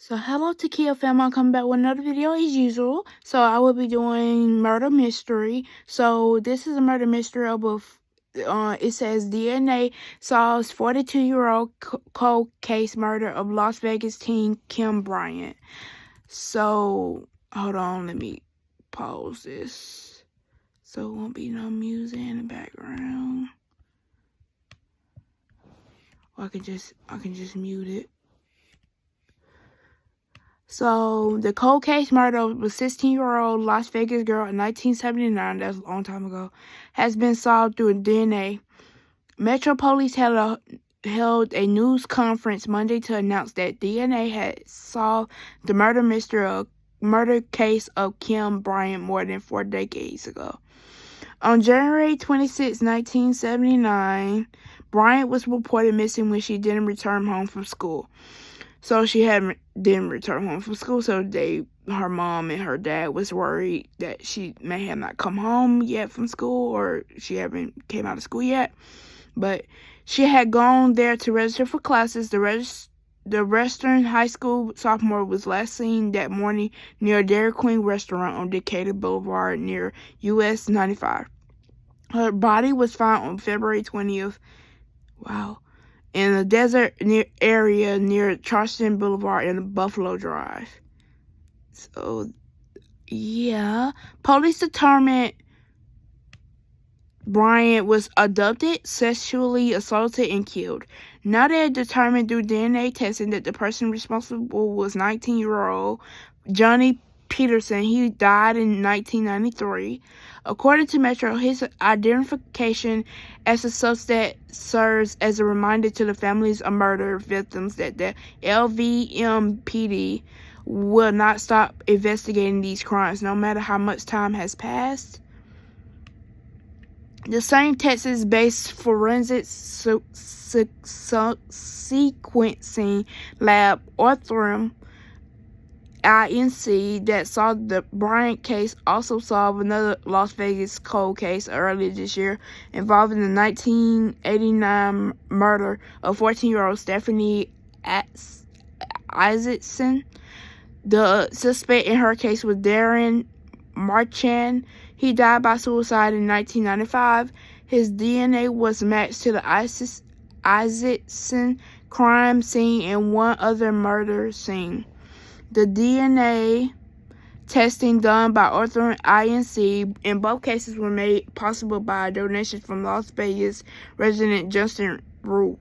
So hello Takia fam, I'm coming back with another video as usual. So I will be doing murder mystery. So this is a murder mystery of it says DNA solves 42-year-old cold case murder of Las Vegas teen Kim Bryant. So hold on, let me pause this so it won't be no music in the background. Or I can just mute it. So, the cold case murder of a 16-year-old Las Vegas girl in 1979, that's a long time ago, has been solved through DNA. Metro Police held a news conference Monday to announce that DNA had solved the murder case of Kim Bryant more than 4 decades ago. On January 26, 1979, Bryant was reported missing when she didn't return home from school. So she didn't return home from school, so her mom and her dad was worried that she may have not come home yet from school, or she haven't came out of school yet. But she had gone there to register for classes. The Western High School sophomore was last seen that morning near a Dairy Queen restaurant on Decatur Boulevard near US 95. Her body was found on February 20th. Wow. In a desert area near Charleston Boulevard and Buffalo Drive. So, yeah. Police determined Bryant was abducted, sexually assaulted, and killed. Now they had determined through DNA testing that the person responsible was 19-year-old Johnny Peterson. He died in 1993. According to Metro, his identification as a suspect serves as a reminder to the families of murder victims that the LVMPD will not stop investigating these crimes, no matter how much time has passed. The same Texas-based forensic sequencing lab, Orthrum Inc., that solved the Bryant case also solved another Las Vegas cold case earlier this year involving the 1989 murder of 14-year-old Stephanie Isaacson. The suspect in her case was Darren Marchand. He died by suicide in 1995. His DNA was matched to the Isaacson crime scene and one other murder scene. The DNA testing done by Orthron Inc. in both cases were made possible by a donation from Las Vegas resident Justin Wu,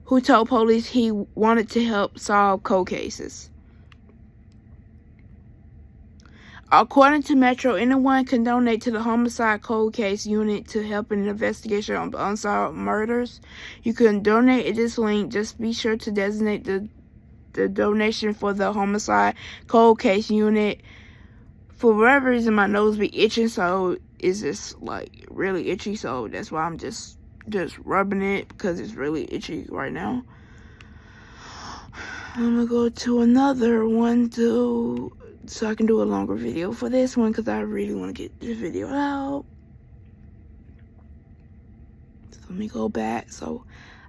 who told police he wanted to help solve cold cases. According to Metro, anyone can donate to the Homicide Cold Case Unit to help in an investigation of unsolved murders. You can donate at this link. Just be sure to designate the donation for the Homicide Cold Case Unit. For whatever reason, my nose be itching, so it's just like really itchy, so that's why I'm just rubbing it, because it's really itchy right now. I'm gonna go to another one so I can do a longer video for this one, because I really want to get this video out. So let me go back so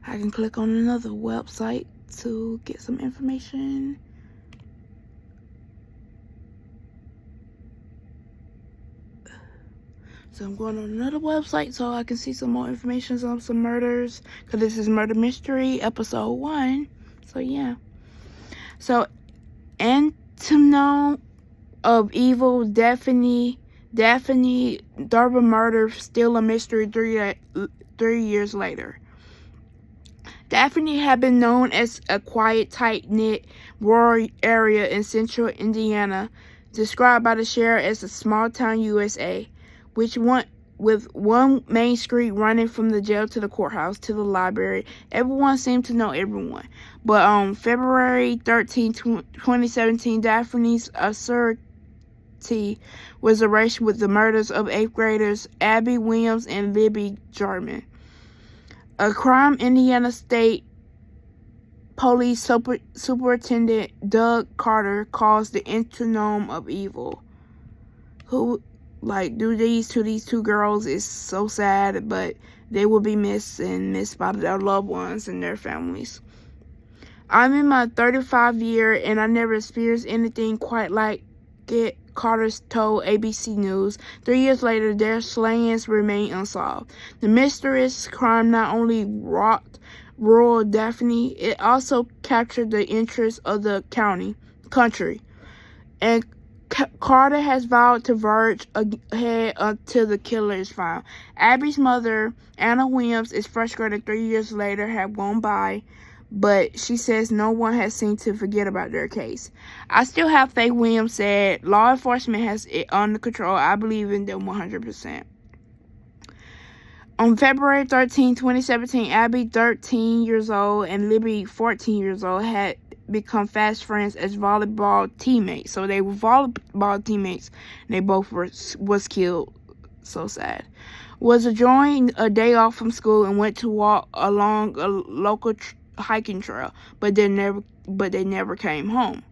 I can click on another website to get some information. So I'm going on another website so I can see some more information on some murders, because this is Murder Mystery episode 1. So yeah. So Antonym of Evil, Daphne Darby murder still a mystery 3 years later. Daphne had been known as a quiet, tight-knit, rural area in central Indiana, described by the sheriff as a small-town USA, with one main street running from the jail to the courthouse to the library. Everyone seemed to know everyone. But on February 13, 2017, Daphne's asserted was arrested with the murders of 8th graders Abby Williams and Libby Jarman. A crime Indiana State Police Superintendent Doug Carter calls the Antonym of Evil. Who do these to these two girls is so sad, but they will be missed by their loved ones and their families. I'm in my 35th year and I never experienced anything quite like it, Carter told ABC News. 3 years later, their slayings remain unsolved. The mysterious crime not only rocked rural Daphne, it also captured the interest of the country. And Carter has vowed to verge ahead until the killer is found. Abby's mother, Anna Williams, is frustrated 3 years later have gone by, but she says no one has seemed to forget about their case. I still have faith, Williams said. Law enforcement has it under control. I believe in them 100%. On February 13, 2017, Abby, 13 years old, and Libby, 14 years old, had become fast friends as volleyball teammates. So they were volleyball teammates, and they both was killed. So sad. Was enjoying a day off from school and went to walk along a local hiking trail, but they never came home.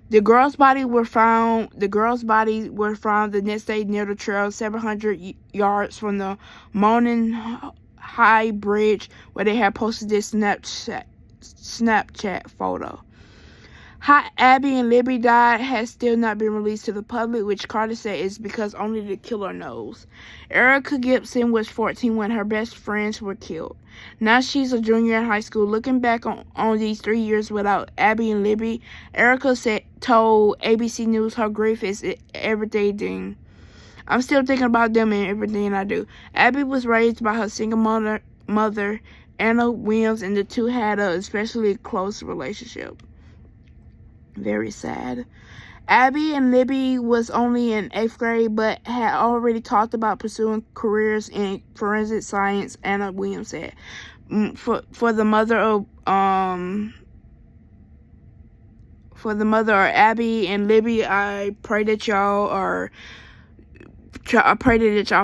The girls' bodies were found the next day near the trail, 700 yards from the Monon High Bridge, where they had posted this Snapchat photo. How Abby and Libby died has still not been released to the public, which Carter said is because only the killer knows. Erica Gibson was 14 when her best friends were killed. Now she's a junior in high school. Looking back on these 3 years without Abby and Libby, Erica told ABC News her grief is everything. I'm still thinking about them and everything I do. Abby was raised by her single mother, Anna Williams, and the two had a especially close relationship. Very sad. Abby and Libby was only in 8th grade, but had already talked about pursuing careers in forensic science, Anna Williams said. For the mother of Abby and Libby, I pray that y'all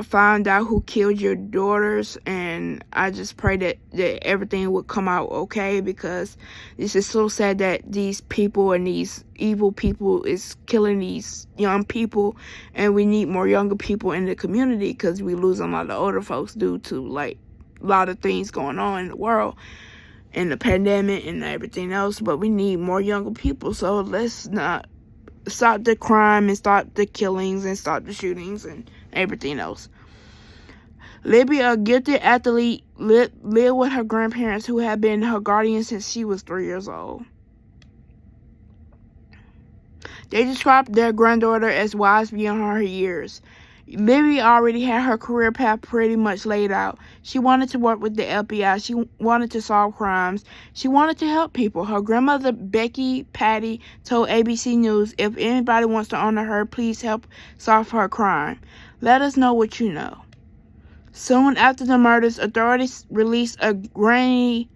find out who killed your daughters, and I just pray that everything would come out okay, because this is so sad that these people and these evil people is killing these young people, and we need more younger people in the community because we lose a lot of older folks due to like a lot of things going on in the world and the pandemic and everything else, but we need more younger people. So let's not stop the crime and stop the killings and stop the shootings and everything else. Libby, a gifted athlete, lived with her grandparents who had been her guardians since she was 3 years old. They described their granddaughter as wise beyond her years. Libby already had her career path pretty much laid out. She wanted to work with the FBI. She wanted to solve crimes. She wanted to help people. Her grandmother, Becky Patty, told ABC News, if anybody wants to honor her, please help solve her crime. Let us know what you know. Soon after the murders, authorities released a grainy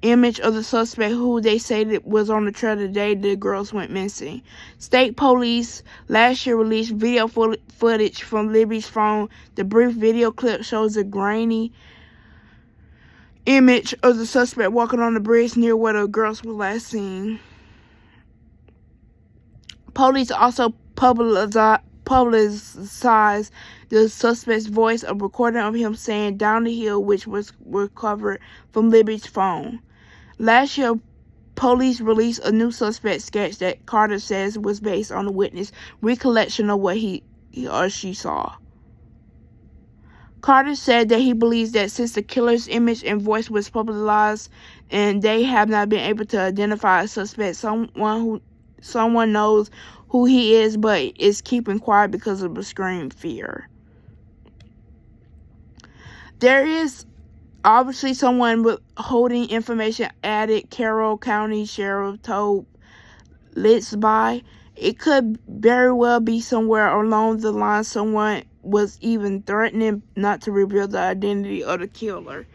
image of the suspect who they said was on the trail the day the girls went missing. State police last year released video footage from Libby's phone. The brief video clip shows a grainy image of the suspect walking on the bridge near where the girls were last seen. Police also publicized the suspect's voice, a recording of him saying down the hill, which was recovered from Libby's phone. Last year, police released a new suspect sketch that Carter says was based on a witness recollection of what he or she saw. Carter said that he believes that since the killer's image and voice was publicized and they have not been able to identify a suspect, someone knows who he is but is keeping quiet because of extreme fear. There is obviously someone withholding information, added Carroll County Sheriff told Litzby. It could very well be somewhere along the line someone was even threatening not to reveal the identity of the killer.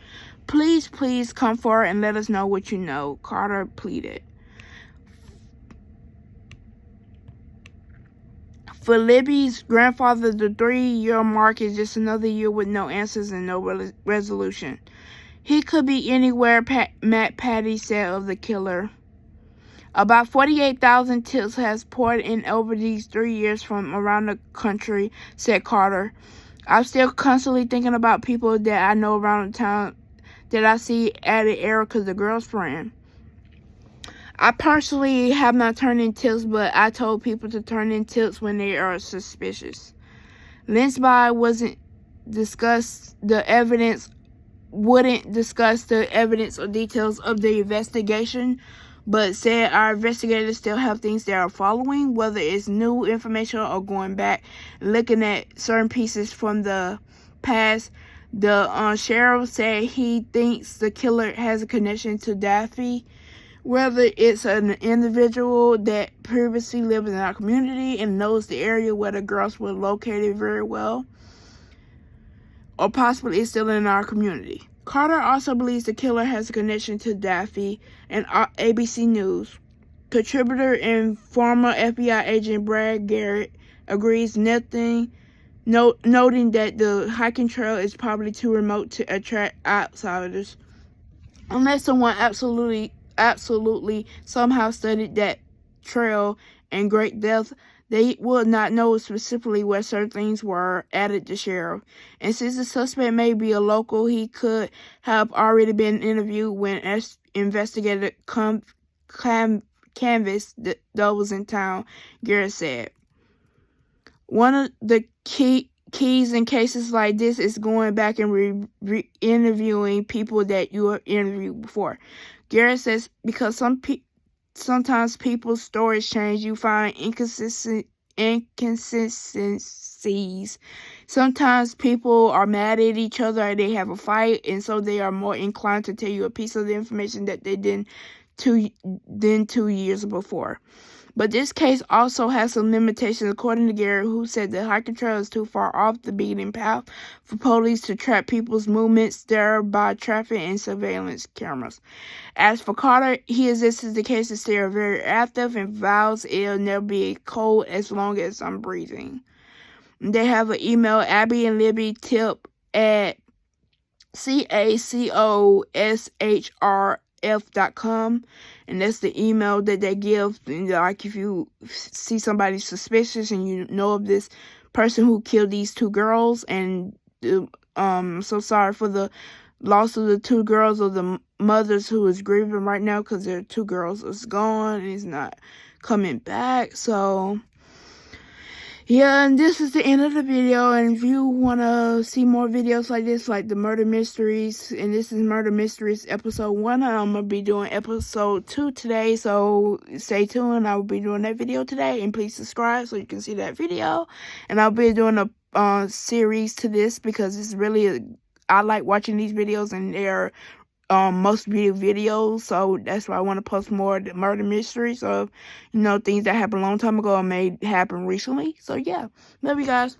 Please come forward and let us know what you know, Carter pleaded. For Libby's grandfather, the 3-year mark is just another year with no answers and no resolution. He could be anywhere, Matt Patty said of the killer. About 48,000 tips has poured in over these 3 years from around the country, said Carter. I'm still constantly thinking about people that I know around the town that I see added Erica, the girl's friend. I personally have not turned in tips, but I told people to turn in tips when they are suspicious. Linsby wouldn't discuss the evidence or details of the investigation, but said our investigators still have things they are following, whether it's new information or going back looking at certain pieces from the past. The sheriff said he thinks the killer has a connection to Daffy, whether it's an individual that previously lived in our community and knows the area where the girls were located very well, or possibly is still in our community. Carter also believes the killer has a connection to Daffy, and ABC News contributor and former FBI agent Brad Garrett agrees noting that the hiking trail is probably too remote to attract outsiders. Unless someone absolutely somehow studied that trail in great depth, they would not know specifically where certain things were, added the sheriff. And since the suspect may be a local, he could have already been interviewed when investigators canvassed those in town, Garrett said. One of the keys in cases like this is going back and interviewing people that you have interviewed before. Garrett says because sometimes people's stories change, you find inconsistencies. Sometimes people are mad at each other or they have a fight, and so they are more inclined to tell you a piece of the information that they didn't 2 years before. But this case also has some limitations, according to Garrett, who said the hiking trail is too far off the beaten path for police to track people's movements there by traffic and surveillance cameras. As for Carter, he insists the cases they are very active and vows it'll never be cold as long as I'm breathing. They have an email, Abby and Libby tip at CACOSHRF.com, and that's the email that they give. And like if you see somebody suspicious and you know of this person who killed these 2 girls, and so sorry for the loss of the 2 girls, or the mothers who is grieving right now because their 2 girls is gone and is not coming back. So yeah, and this is the end of the video, and if you want to see more videos like this, like the murder mysteries, and this is Murder Mysteries episode 1, I'm going to be doing episode 2 today, so stay tuned. I will be doing that video today, and please subscribe so you can see that video. And I'll be doing a series to this because it's really, I like watching these videos, and they're most view videos, so that's why I want to post more murder mysteries of, things that happened a long time ago and may happen recently. So yeah, love you guys.